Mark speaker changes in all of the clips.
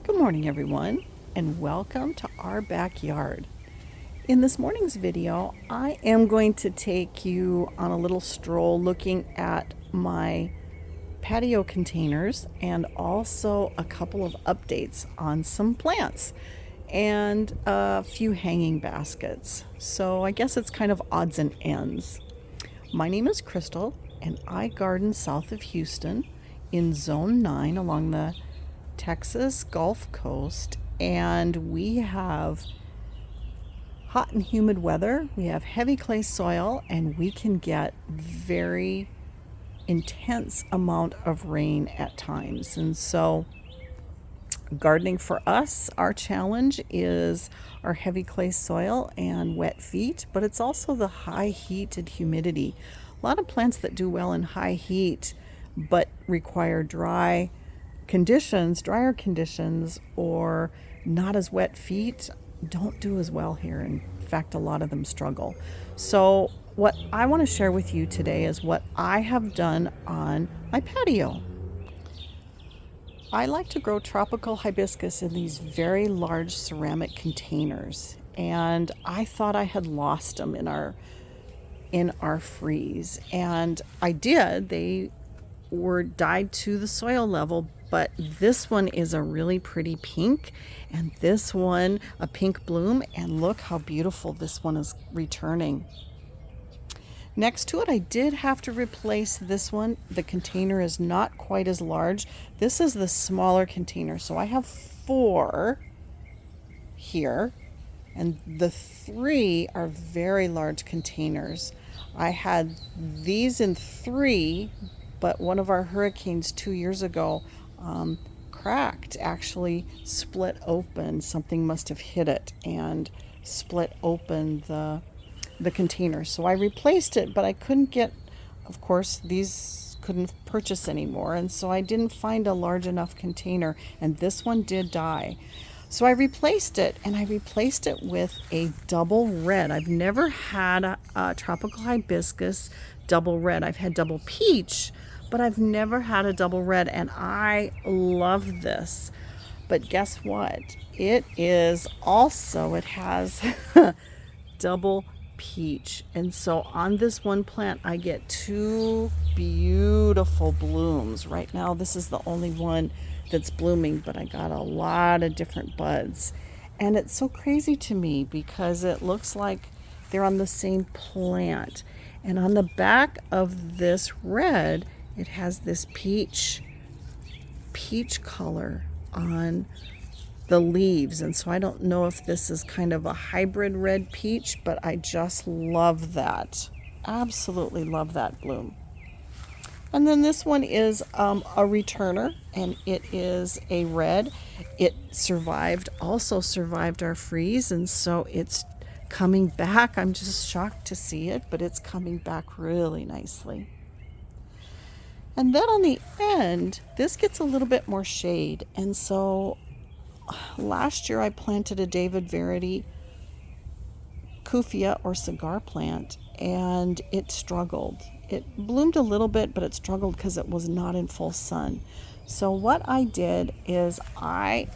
Speaker 1: Good morning, everyone, and welcome to our backyard. In this morning's video, I am going to take you on a little stroll looking at my patio containers and also a couple of updates on some plants and a few hanging baskets. So I guess it's kind of odds and ends. My name is Crystal, and I garden south of Houston in Zone 9 along the Texas Gulf Coast, and we have hot and humid weather. We have heavy clay soil, and we can get very intense amount of rain at times. And so gardening for us, our challenge is our heavy clay soil and wet feet, but it's also the high heat and humidity. A lot of plants that do well in high heat but require drier conditions, or not as wet feet don't do as well here. In fact, a lot of them struggle. So what I want to share with you today is what I have done on my patio. I like to grow tropical hibiscus in these very large ceramic containers, and I thought I had lost them in our freeze, and I did. They were dyed to the soil level, but this one is a really pretty pink, and this one a pink bloom, and look how beautiful this one is returning. Next to it, I did have to replace this one. The container is not quite as large. This is the smaller container, so I have 4 here, and the 3 are very large containers. I had these in 3, but one of our hurricanes 2 years ago cracked, actually split open. Something must have hit it and split open the container. So I replaced it, but I couldn't get, of course, these couldn't purchase anymore, and so I didn't find a large enough container, and this one did die. So I replaced it, and I replaced it with a double red. I've never had a tropical hibiscus double red. I've had double peach, but I've never had a double red, and I love this. But guess what? It has double peach. And so on this one plant, I get 2 beautiful blooms. Right now, this is the only one that's blooming, but I got a lot of different buds. And it's so crazy to me because it looks like they're on the same plant. And on the back of this red, it has this peach color on the leaves. And so I don't know if this is kind of a hybrid red peach, but I just love that. Absolutely love that bloom. And then this one is a returner, and it is a red. It also survived our freeze, and so it's coming back. I'm just shocked to see it, but it's coming back really nicely. And then on the end, this gets a little bit more shade. And so last year I planted a David Verity Kufia or cigar plant, and it struggled. It bloomed a little bit, but it struggled because it was not in full sun. So what I did is I've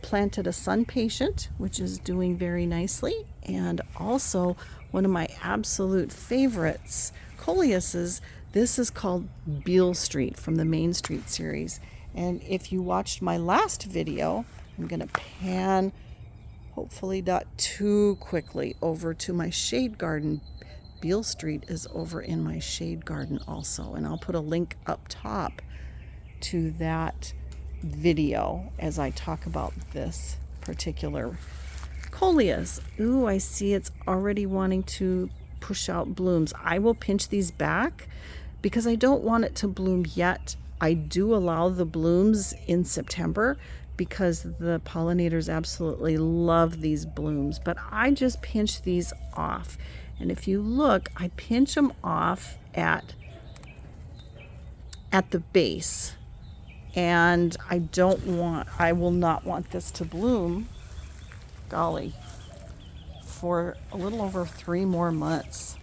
Speaker 1: planted a sun patient, which is doing very nicely, and also one of my absolute favorites, Coleuses. This is called Beale Street from the Main Street series. And if you watched my last video, I'm going to pan, hopefully not too quickly, over to my shade garden. Beale Street is over in my shade garden also, and I'll put a link up top to that video as I talk about this particular coleus. Ooh, I see it's already wanting to push out blooms. I will pinch these back because I don't want it to bloom yet. I do allow the blooms in September because the pollinators absolutely love these blooms, but I just pinch these off. And if you look, I pinch them off at the base, and I will not want this to bloom, golly, for a little over 3 more months.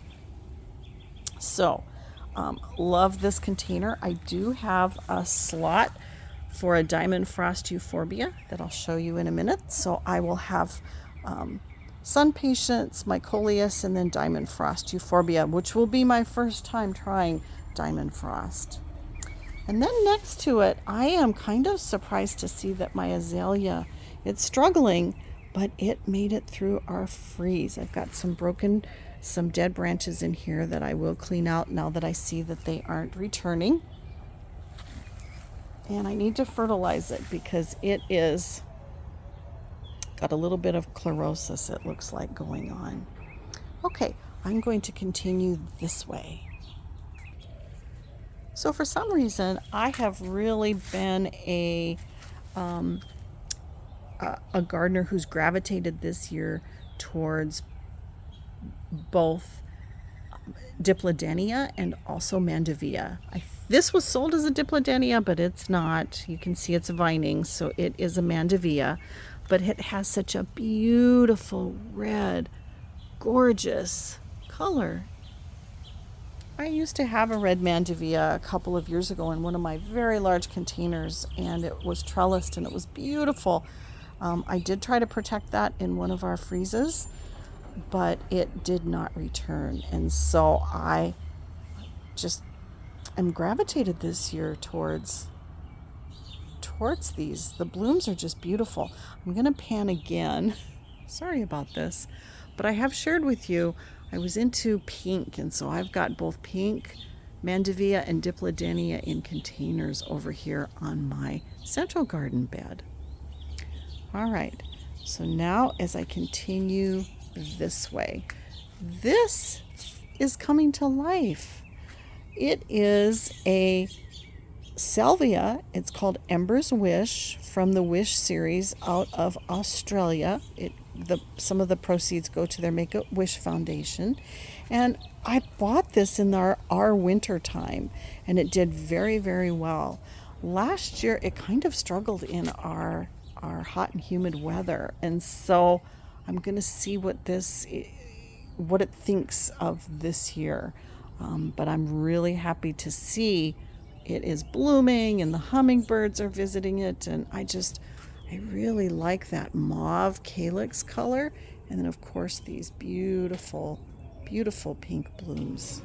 Speaker 1: So love this container. I do have a slot for a diamond frost euphorbia that I'll show you in a minute. So I will have sun patience, my coleus, and then diamond frost euphorbia, which will be my first time trying diamond frost. And then next to it, I am kind of surprised to see that my azalea, it's struggling, but it made it through our freeze. I've got some dead branches in here that I will clean out now that I see that they aren't returning. And I need to fertilize it because it is got a little bit of chlorosis, it looks like, going on. Okay, I'm going to continue this way. So for some reason, I have really been a gardener who's gravitated this year towards both Diplodenia and also Mandevilla. This was sold as a Diplodenia, but it's not. You can see it's vining, so it is a Mandevilla, but it has such a beautiful red, gorgeous color. I used to have a red Mandevilla a couple of years ago in one of my very large containers, and it was trellised and it was beautiful. I did try to protect that in one of our freezes, but it did not return. And so I just am gravitated this year towards these. The blooms are just beautiful. I'm going to pan again. Sorry about this, but I have shared with you I was into pink, and so I've got both pink, Mandevilla, and Diplodenia in containers over here on my central garden bed. All right, so now as I continue this way, this is coming to life. It is a salvia. It's called Ember's Wish from the Wish series out of Australia. Some of the proceeds go to their Make-A-Wish Foundation. And I bought this in our winter time, and it did very, very well. Last year, it kind of struggled in our hot and humid weather. And so I'm going to see what it thinks of this year. But I'm really happy to see it is blooming and the hummingbirds are visiting it. And I really like that mauve calyx color. And then, of course, these beautiful, beautiful pink blooms.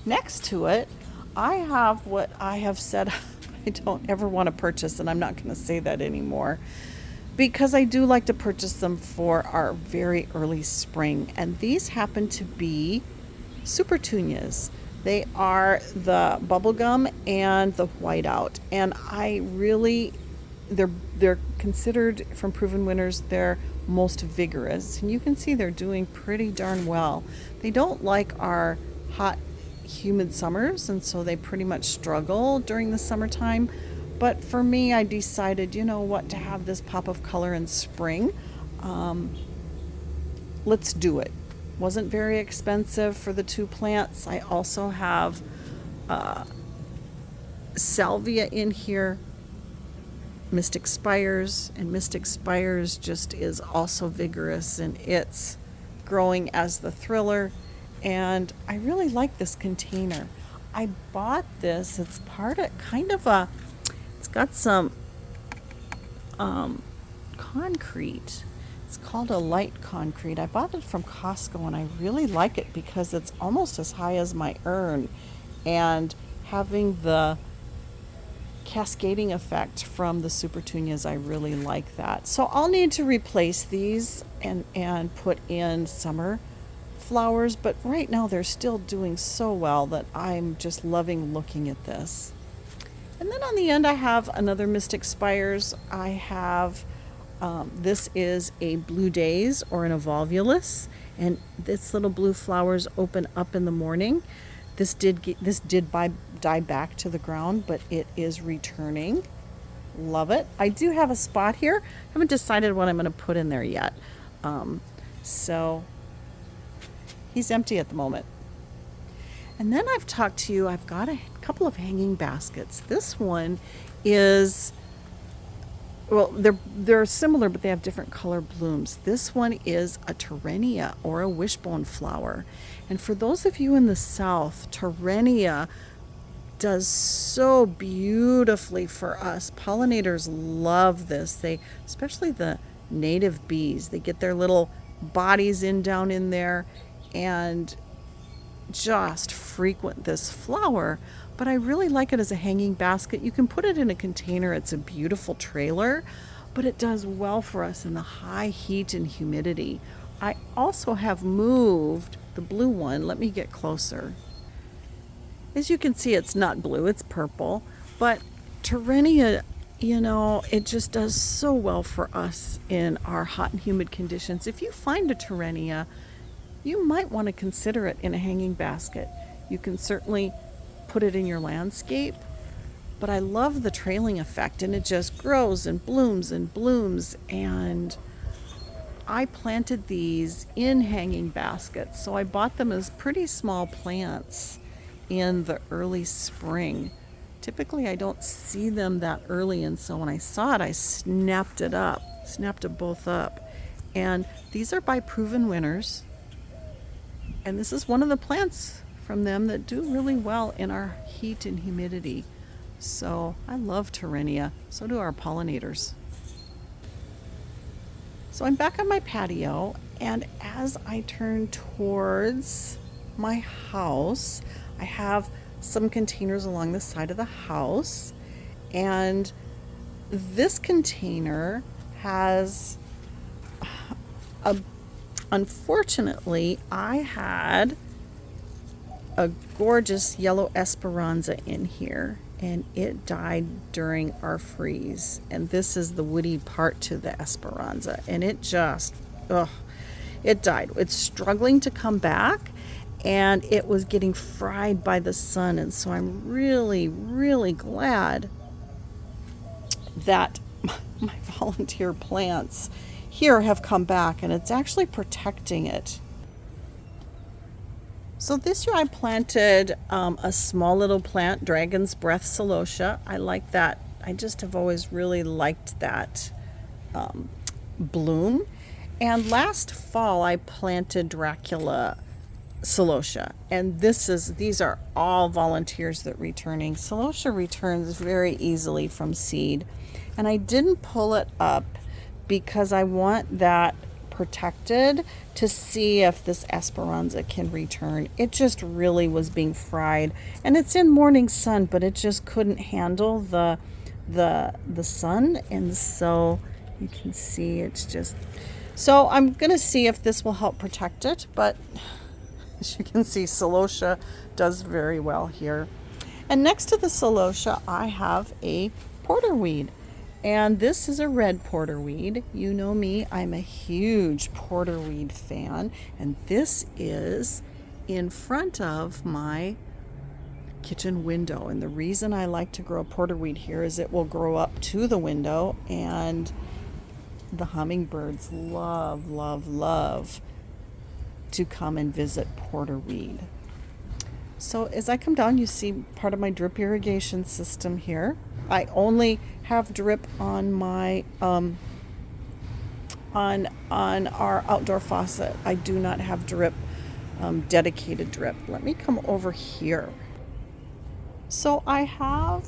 Speaker 1: Next to it, I have what I have said I don't ever want to purchase, and I'm not going to say that anymore, because I do like to purchase them for our very early spring. And these happen to be supertunias. They are the bubblegum and the whiteout, and they're considered, from Proven Winners, their most vigorous, and you can see they're doing pretty darn well. They don't like our hot, humid summers, and so they pretty much struggle during the summertime. But for me, I decided, to have this pop of color in spring. Let's do it. Wasn't very expensive for the two plants. I also have salvia in here, Mystic Spires, and Mystic Spires just is also vigorous, and it's growing as the Thriller. And I really like this container. I bought this. It's it's got some concrete. It's called a light concrete. I bought it from Costco, and I really like it because it's almost as high as my urn, and having the cascading effect from the supertunias, I really like that. So I'll need to replace these and put in summer flowers, but right now they're still doing so well that I'm just loving looking at this. And then on the end, I have another Mystic Spires. I have this is a Blue Days, or an Evolvulus, and this little blue flowers open up in the morning. This did die back to the ground, but it is returning. Love it. I do have a spot here. I haven't decided what I'm going to put in there yet. So he's empty at the moment. And then I've got a couple of hanging baskets. This one is, well, they're similar, but they have different color blooms. This one is a Terrenia, or a wishbone flower. And for those of you in the South, Terrenia does so beautifully for us. Pollinators love this. Especially the native bees, they get their little bodies down in there and just frequent this flower. But I really like it as a hanging basket. You can put it in a container. It's a beautiful trailer, but it does well for us in the high heat and humidity. I also have moved the blue one. Let me get closer. As you can see, it's not blue, it's purple, but Terrenia, it just does so well for us in our hot and humid conditions. If you find a Terrenia, you might want to consider it in a hanging basket. You can certainly put it in your landscape, but I love the trailing effect, and it just grows and blooms and blooms. And I planted these in hanging baskets, so I bought them as pretty small plants in the early spring. Typically I don't see them that early, and so when I saw it, I snapped it both up. And these are by Proven Winners, and this is one of the plants from them that do really well in our heat and humidity. So I love Terrenia, so do our pollinators. So I'm back on my patio, and as I turn towards my house, I have some containers along the side of the house, and this container has unfortunately, I had a gorgeous yellow esperanza in here, and it died during our freeze. And this is the woody part to the esperanza, and it died. It's struggling to come back, and it was getting fried by the sun. And so I'm really, really glad that my volunteer plants here have come back, and it's actually protecting it. So this year I planted a small little plant, Dragon's Breath Celosia. I like that. I just have always really liked that bloom. And last fall I planted Dracula Celosia, and these are all volunteers that returning. Celosia returns very easily from seed, and I didn't pull it up because I want that protected to see if this esperanza can return. It just really was being fried, and it's in morning sun, but it just couldn't handle the sun, and so you can see it's just. So I'm gonna see if this will help protect it, but as you can see, Celosia does very well here. And next to the Celosia, I have a porterweed. And this is a red porterweed. You know me, I'm a huge porterweed fan. And this is in front of my kitchen window. And the reason I like to grow porterweed here is it will grow up to the window, and the hummingbirds love, love, love to come and visit porterweed. So as I come down, you see part of my drip irrigation system here. I only have drip on my on our outdoor faucet. I do not have drip, dedicated drip. Let me come over here. So I have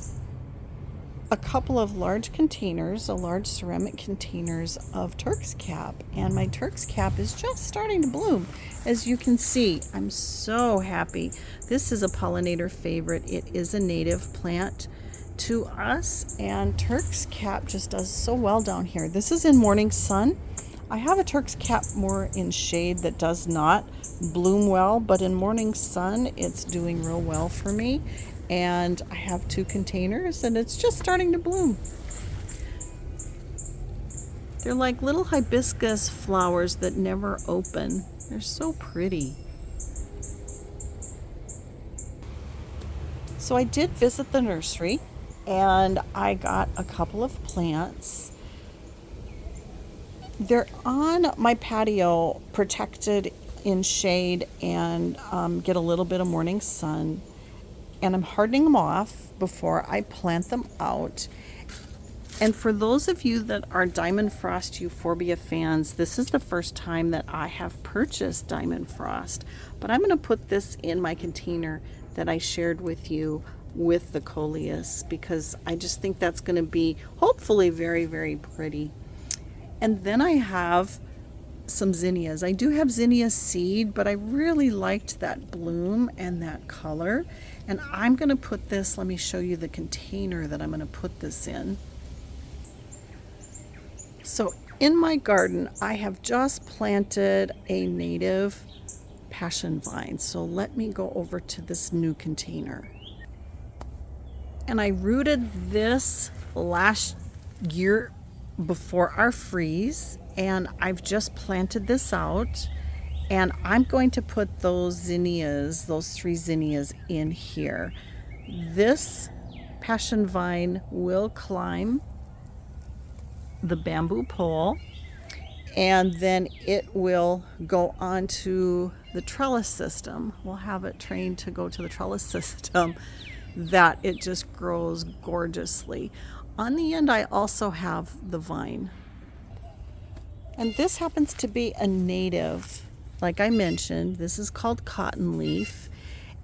Speaker 1: a couple of large ceramic containers of Turk's Cap, and my Turk's Cap is just starting to bloom. As you can see, I'm so happy. This is a pollinator favorite. It is a native plant to us, and Turk's Cap just does so well down here. This is in morning sun. I have a Turk's Cap more in shade that does not bloom well, but in morning sun it's doing real well for me. And I have 2 containers, and it's just starting to bloom. They're like little hibiscus flowers that never open. They're so pretty. So I did visit the nursery, and I got a couple of plants. They're on my patio, protected in shade, and get a little bit of morning sun. And I'm hardening them off before I plant them out. And for those of you that are Diamond Frost Euphorbia fans, this is the first time that I have purchased Diamond Frost. But I'm going to put this in my container that I shared with you with the coleus because I just think that's going to be hopefully very, very pretty. And then I have some zinnias. I do have zinnia seed, but I really liked that bloom and that color. And I'm going to put this, let me show you the container that I'm going to put this in. So in my garden, I have just planted a native passion vine. So let me go over to this new container. And I rooted this last year before our freeze, and I've just planted this out, and I'm going to put those zinnias, those 3 zinnias in here. This passion vine will climb the bamboo pole, and then it will go onto the trellis system. We'll have it trained to go to the trellis system that it just grows gorgeously. On the end, I also have the vine. And this happens to be a native, like I mentioned. This is called cotton leaf.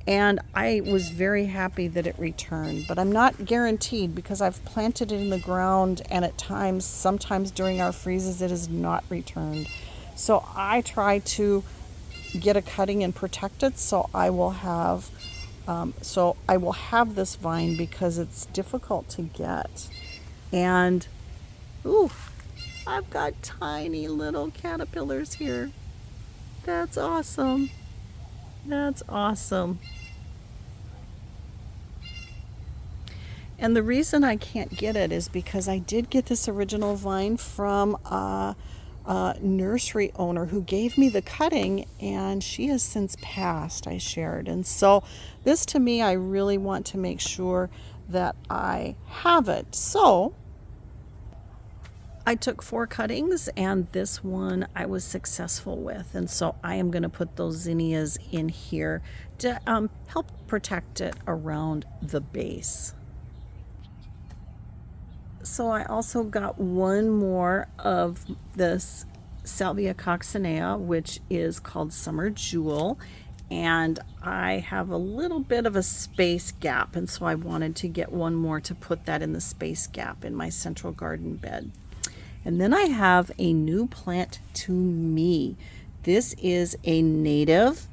Speaker 1: And I was very happy that it returned, but I'm not guaranteed because I've planted it in the ground, and at times, sometimes during our freezes, it has not returned. So I try to get a cutting and protect it, so I will have this vine because it's difficult to get. And ooh, I've got tiny little caterpillars here. That's awesome. That's awesome. And the reason I can't get it is because I did get this original vine from a nursery owner who gave me the cutting, and she has since passed, I shared. And so this, to me, I really want to make sure that I have it. So I took 4 cuttings, and this one I was successful with. And so I am going to put those zinnias in here to help protect it around the base. So I also got one more of this Salvia coccinea, which is called Summer Jewel. And I have a little bit of a space gap, and so I wanted to get one more to put that in the space gap in my central garden bed. And then I have a new plant to me. This is a native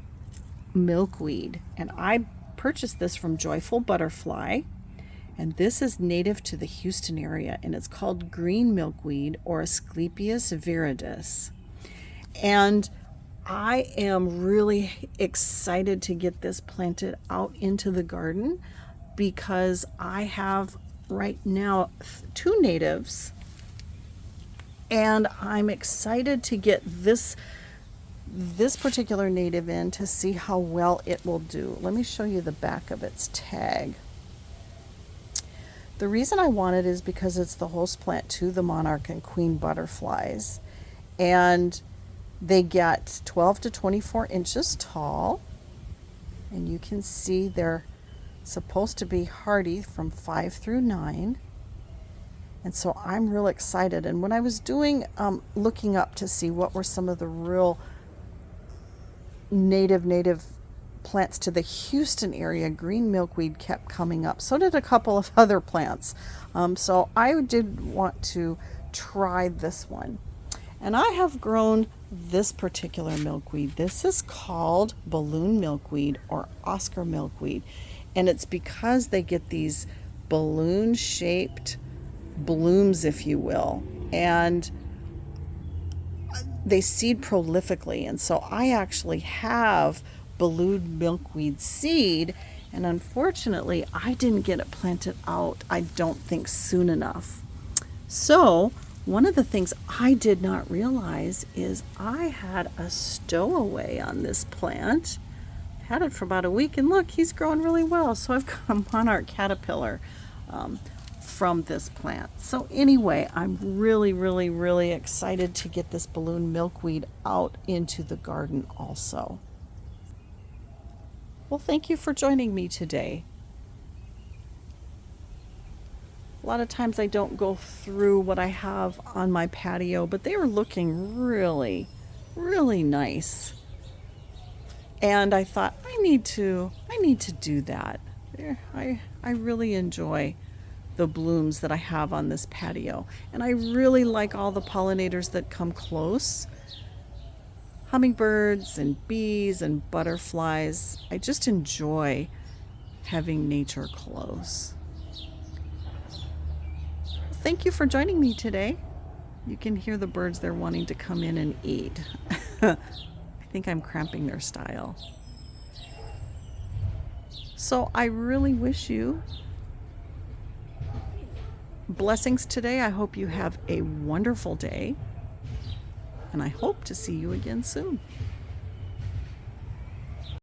Speaker 1: milkweed, and I purchased this from Joyful Butterfly. And this is native to the Houston area, and it's called green milkweed, or Asclepias viridis. And I am really excited to get this planted out into the garden because I have right now 2 natives, and I'm excited to get this particular native in to see how well it will do. Let me show you the back of its tag. The reason I want it is because it's the host plant to the monarch and queen butterflies, and they get 12 to 24 inches tall, and you can see they're supposed to be hardy from 5 through 9. And so I'm real excited. And when I was doing looking up to see what were some of the real native plants to the Houston area, green milkweed kept coming up. So did a couple of other plants. So I did want to try this one. And I have grown this particular milkweed. This is called balloon milkweed, or Oscar milkweed. And it's because they get these balloon-shaped blooms, if you will, and they seed prolifically. And so I actually have balloon milkweed seed, and unfortunately I didn't get it planted out, I don't think, soon enough. So one of the things I did not realize is I had a stowaway on this plant. Had it for about a week, and look, he's growing really well. So I've got a monarch caterpillar from this plant. So anyway, I'm really excited to get this balloon milkweed out into the garden also. Well, thank you for joining me today. A lot of times I don't go through what I have on my patio, but they are looking really nice. And I thought I need to do that. I really enjoy the blooms that I have on this patio. And I really like all the pollinators that come close. Hummingbirds and bees and butterflies. I just enjoy having nature close. Thank you for joining me today. You can hear the birds, they're wanting to come in and eat. I think I'm cramping their style. So I really wish you blessings today. I hope you have a wonderful day, and I hope to see you again soon.